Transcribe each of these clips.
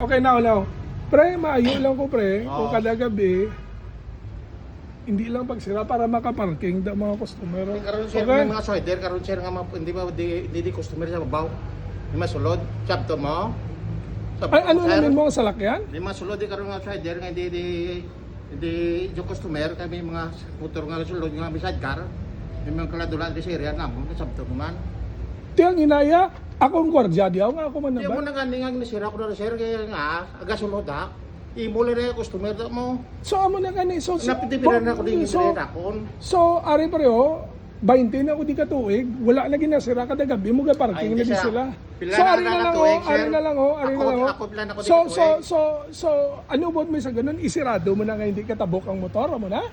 Okay na ulaw. Pre, maayo lang ko pre, kung kada gabi, hindi lang pagsira para makaparking da mga customer. Karon sir Okay? mga sweater karon sir nga hindi ba di customer sa babaw. Di masulod, sabto mo. Ano namin mo sa lakyan? Di masulod di karon nga sweater nga hindi yung customer kami mga motor nga sulod nga beside car. Yung mga kaladulan di sir yan mo sabto man. Tiyang inaya, akong gwardiya diyaw nga ako man Di mo naman. na ganing ang nasira ko na sir kaya nga aga sulod ha. Imo na yung customer mo. So amo na gani. So, Napitipiran na ako din so, akon. so ari pareho, 20 na ako di katuig, wala lagi nasira kada gabi mo ga parking na di sila. So ari na lang ari na lang ari na lang So ano bot mo sa ganun isirado mo na nga hindi katabok ang motor mo na?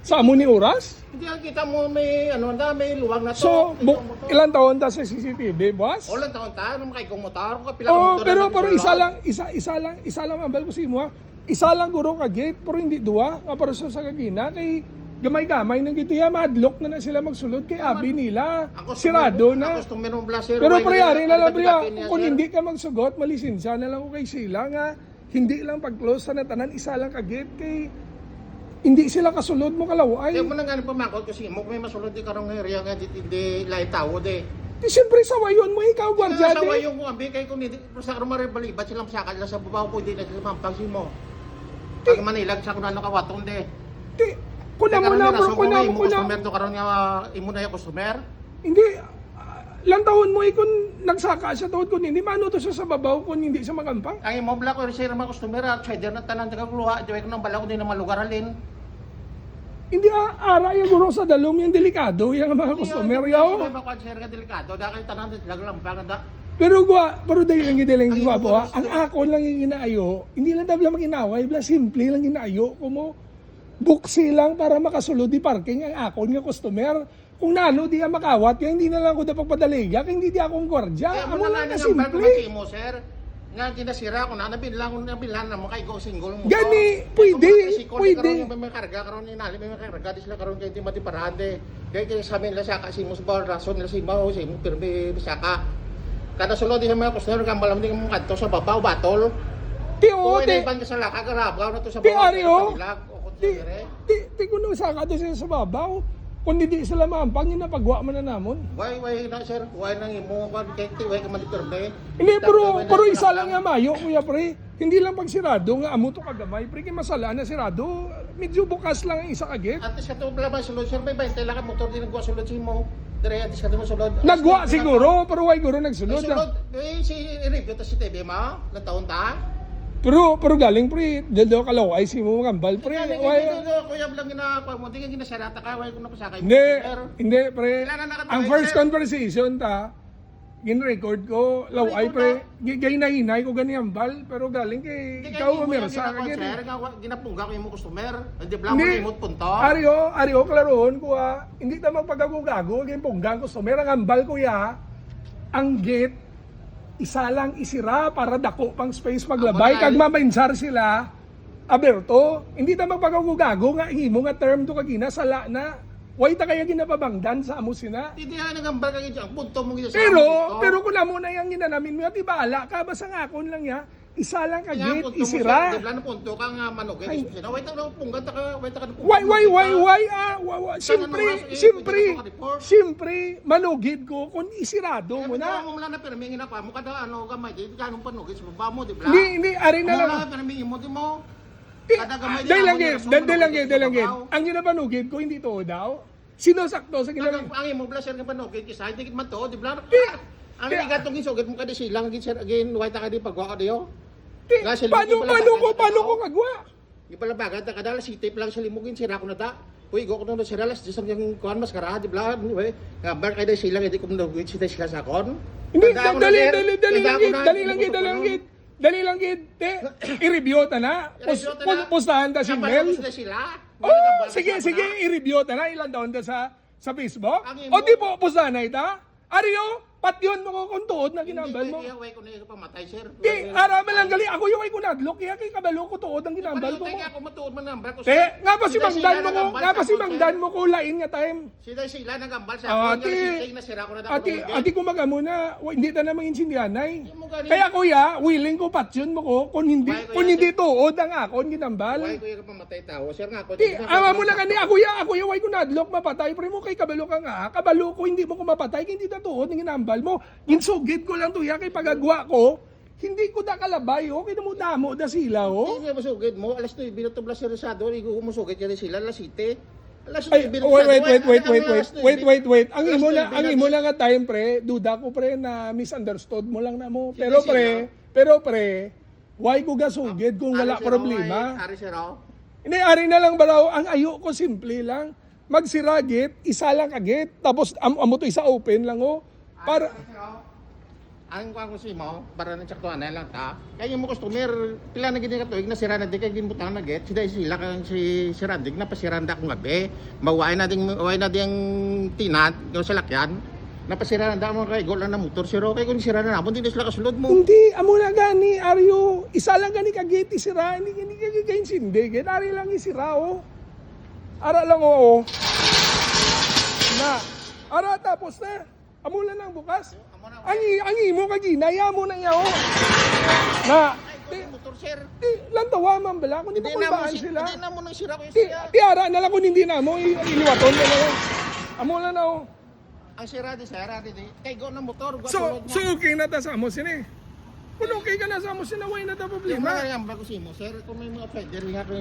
Sa amo ni oras? Hindi ang kita mo may ano na may luwag na to. So ilang taon ta sa CCTV, boss? Ulan taon ta nung makay kong motor ko pila Oh, motor. pero isa lang ang bel ko si mo. Isa lang guro ka gate, pero hindi duwa. Para sa kagina kay gamay-gamay nang gito ya madlock na sila magsulod kay abi nila. Sirado na. Pero preyari na lang priya, kung hindi ka magsugot, malisensya na lang ko kay sila nga hindi lang pag-close sa natanan, isa lang ka gate kay hindi sila kasulod mo kalaway. Di mo na nga pamakot kasi mo may masulod di karong area nga di lain tawo de. Di siyempre sawayon mo ikaw gwardiya Sa di. wayo mo ambi kay kung hindi sa karong maribalibat silang sa kanila sa babaw po di na sila mampagsi mo. Pag Manila sa kuno kawaton de. Di kuna mo na mo customer to karon nga imo na yung customer. Hindi, lang taon mo kung nagsaka siya taon kung hindi, mano to siya sa babaw kung hindi siya magampang? Ang imo bla ko sir mga customer at trader na tanan taga kuluha, joy ko nang bala ko din na malugar alin. Hindi ara yung guro sa dalom yung delikado yung mga customer yaw. May bakwan sir nga delikado, dahil tanan lag lang paganda. Pero dahil lang gwa po ha, ang ako lang yung inaayo, hindi lang dabla maginaway, bla simple lang inaayo ko mo. Buksi lang para makasulod di parking ang ako nga customer. Kung nano di ang makawat, kaya hindi na lang ko dapat padaliga, kaya hindi di akong gwardiya. Kaya Amo mo lang na na simple. simple. Mo sir, nga kinasira ko na nabilan na mo kay go single mo. Gani, pwede. Karon may karga karon ni nali may karga di sila karon kay di mati parade. Kaya sa amin la sa kasi mo sa rason la si Mao si mo pirmi saka. Kada sulod di mga customer nga malam di mo kadto sa babaw batol. Ti o, Kung ti. ban ka sa laka garabaw na to sa Ti, babaw. ari, oh. Di. Di kuno sa ka sila sa babaw. Kung hindi sila maampang, yun na pagwa mo na namon. Why na sir, why nang imo kan kay ti why ka man pirmi. Hindi, pero isa lang nga mayo, kuya pre. Hindi lang pag sirado nga amo to kagamay. Pre, kay masala na sirado. Medyo bukas lang ang isa ka gate. At sa to blabay sulod sir, may 20 lang ka motor din nagwa sulod si mo. Dire at sa mo sulod. Nagwa siguro, pero why guro nagsunod na. Sulod, si review ta si TV ma, na taon ta. Pero galing pre, dalo kalaway si mo kambal pre. Why? Kuya lang ginakuha mo, di ka ginasarata ka, why ko na pasakay mo. Hindi pre. Ang first conversation ta, gin-record ko, laway pre, gay-nahinay ko ganyan bal, pero galing kay ikaw umirsa ka gini. Ginapungga ko yung customer, hindi blang mo remote punto. Ariyo, klaroon ko ha, hindi ta magpagago-gago, gayong punggang customer, ang ambal ko ya, ang gate, isa lang isira para dako pang space maglabay, kag maminsar sila, aberto, hindi ta magpagago-gago nga, himo nga term to kagina, sala na, why ta kaya ginapabangdan sa amo sina? Hindi na nagambal ka ang punto mo gina sa Pero kung namo na yung ginanamin mo, di bala ka, basta nga akon lang ya, isa lang ka gate, isira. Di blang punto ka nga manugay, why ta na punggan ta ka, why ta ka Siyempre, manugid ko kung isirado mo na. Mo lang na permingin ako, mo kada ano gamay, di kanong panugay sa baba mo, di blang. Hindi, ari na lang. Mo lang permingin mo di mo. Dahil lang gid. Ang ginapanugid ko, hindi to daw. Sinusakto sa ginagawa. Ang imo blaser nga panugid kisa, hindi kit man to, di blang. Ang ligatong isugat mo kada silang gid sir again, why ta ka di pagwa ka diyo. Paano ko kagwa? Ipalabagan ta kadala sitip lang sa limugin sira ko na ta. Uy, go ko na sira las disam yung kuan mas karaha di blang, we. Kabar kay silang hindi ko manugid sita sila sa kon. Hindi, dali lang gid. I-review ta na. Pustahan ta si Mel. Oh, sige, i-review ta na. Ilan taon ta sa Facebook? O di po, pustahan na ita? Ariyo, pat yun mo kung tuod na ginambal mo. Way ko na yung pamatay, sir. Di, araman lang gali. Ako yung way ko nadlock, kaya kay kabalo ko tuod ang ginambal ko. Kaya ako matuod man number ko. Te, nga pa si Mangdan mo ko, nga pa si Mangdan mo ko lain nga time. Sila nagambal sa Ah, ako. ati, Nasira ko na ati kumaga muna, hindi ta namang insindihanay. Kaya kuya, willing ko patyon mo ko, kung hindi tuod ang akon ginambal. Why ko yung pamatay tao? Sir nga ako. Ti, ama mo lang ani, ako ya, why ko nadlock mapatay, pre mo kay kabalo ka nga, kabalo ko hindi mo ko mapatay, hindi ta tuod ng ginambal mo. Ginsugid ko lang to ya kay pagagwa ko. Hindi ko da kalabay, okay na mo damo da sila, oh. Hindi mo masugid mo. Alas 9, binutublas si Rosado. Hindi ko masugid kaya sila. Alas 7. Alas 9, Ay, wait. Ang Alas 9, imo lang nga time, pre. Duda ko, pre, na misunderstood mo lang na mo. Pero, pre, why ko gasugid kung wala problema? Ari sira. Hindi, ari na lang balaw. Ang ayo ko, simple lang. Magsiragit, isa lang kagit. Tapos, amo to isa open lang, oh. Para, Ang kuha ko si mo, para na tsaktuan na lang ta. Kaya yung mga customer, pila na gini ka tuig na sira na di kay ginbutang na get. Sila kang si Randig na pasiranda ko gabi. Maway na ding tinat, yung salakyan. Napasira na mo kay gol na motor siro kay kun sira na namon hindi sila kasulod mo. hindi, amo na gani, Aryo. Isa lang gani kagit, isira. Hindi kagayin sindi. Git, ari lang isira, oh. Ara lang, oh. Na, ara tapos na. Amo lang ang bukas. Ang imo kaginaya mo na niya, oh. Na, Motor sir. lantawa man bala, kung di ba kulbaan sila. Hindi na mo nang sira ko yung siya. Tiara na lang kung hindi na mo, iliwaton na lang. Amo lang na, oh. Ang sira di kay go na motor, go So okay na ta sa amo sini. Kung okay ka na sa amo sina, why na ta Yung problema? mga yung bago si mo, sir, kung may mga pwede rin nga